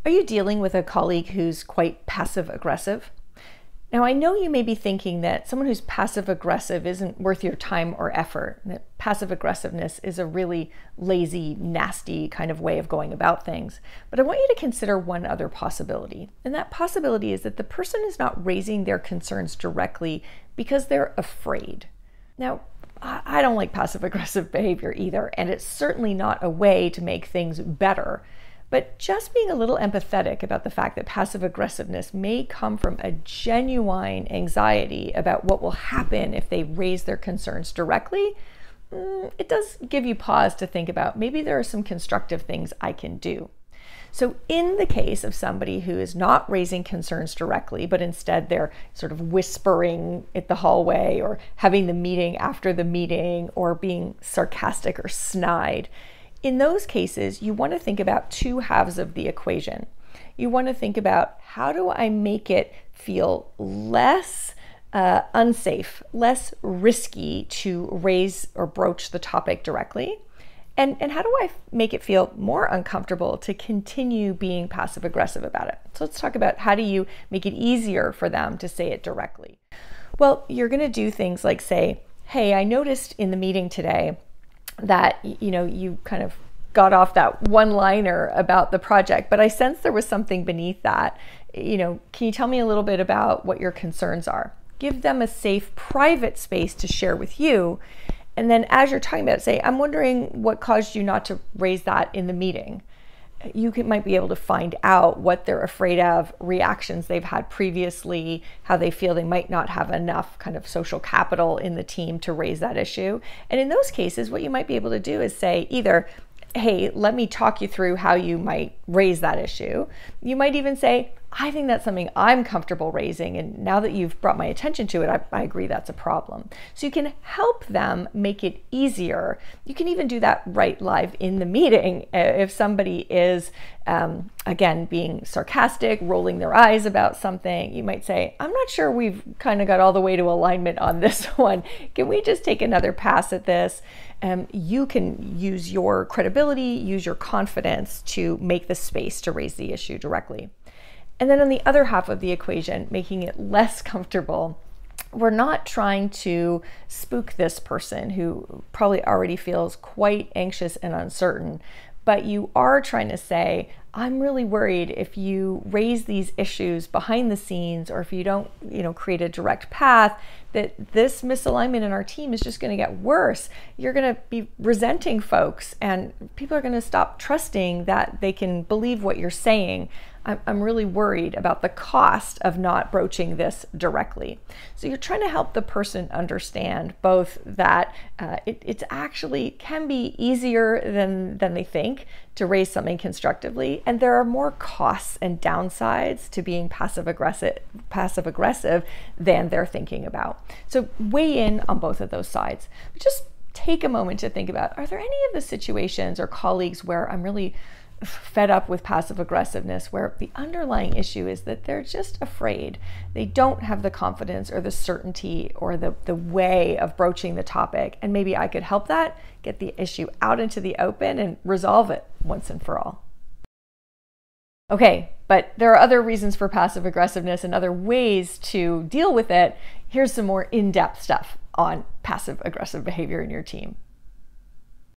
Are you dealing with a colleague who's quite passive aggressive? Now, I know you may be thinking that someone who's passive aggressive isn't worth your time or effort, and that passive aggressiveness is a really lazy, nasty kind of way of going about things. But I want you to consider one other possibility, and that possibility is that the person is not raising their concerns directly because they're afraid. Now, I don't like passive aggressive behavior either, and it's certainly not a way to make things better. But just being a little empathetic about the fact that passive aggressiveness may come from a genuine anxiety about what will happen if they raise their concerns directly, it does give you pause to think about maybe there are some constructive things I can do. So in the case of somebody who is not raising concerns directly, but instead they're sort of whispering at the hallway or having the meeting after the meeting or being sarcastic or snide, in those cases, you want to think about two halves of the equation. You want to think about, how do I make it feel less unsafe, less risky to raise or broach the topic directly? And how do I make it feel more uncomfortable to continue being passive aggressive about it? So let's talk about, how do you make it easier for them to say it directly? Well, you're going to do things like say, hey, I noticed in the meeting today that you kind of got off that one-liner about the project, but I sense there was something beneath that. Can you tell me a little bit about what your concerns are? Give them a safe, private space to share with you. And then as you're talking about it, say, I'm wondering what caused you not to raise that in the meeting. You might be able to find out what they're afraid of, reactions they've had previously, how they feel they might not have enough kind of social capital in the team to raise that issue. And in those cases, what you might be able to do is say either, hey, let me talk you through how you might raise that issue. You might even say, I think that's something I'm comfortable raising, and now that you've brought my attention to it, I agree that's a problem. So you can help them make it easier. You can even do that right live in the meeting. If somebody is, again, being sarcastic, rolling their eyes about something, you might say, I'm not sure we've kind of got all the way to alignment on this one. Can we just take another pass at this? You can use your credibility, use your confidence to make the space to raise the issue directly. And then on the other half of the equation, making it less comfortable, we're not trying to spook this person who probably already feels quite anxious and uncertain, but you are trying to say, I'm really worried if you raise these issues behind the scenes, or if you don't, create a direct path, that this misalignment in our team is just going to get worse. You're going to be resenting folks, and people are going to stop trusting that they can believe what you're saying. I'm really worried about the cost of not broaching this directly. So you're trying to help the person understand both that it's actually can be easier than they think to raise something constructively, and there are more costs and downsides to being passive aggressive than they're thinking about. So weigh in on both of those sides. Just take a moment to think about, are there any of the situations or colleagues where I'm really fed up with passive aggressiveness, where the underlying issue is that they're just afraid. They don't have the confidence or the certainty or the way of broaching the topic. And maybe I could help that, get the issue out into the open and resolve it once and for all. Okay, but there are other reasons for passive aggressiveness and other ways to deal with it. Here's some more in-depth stuff on passive aggressive behavior in your team.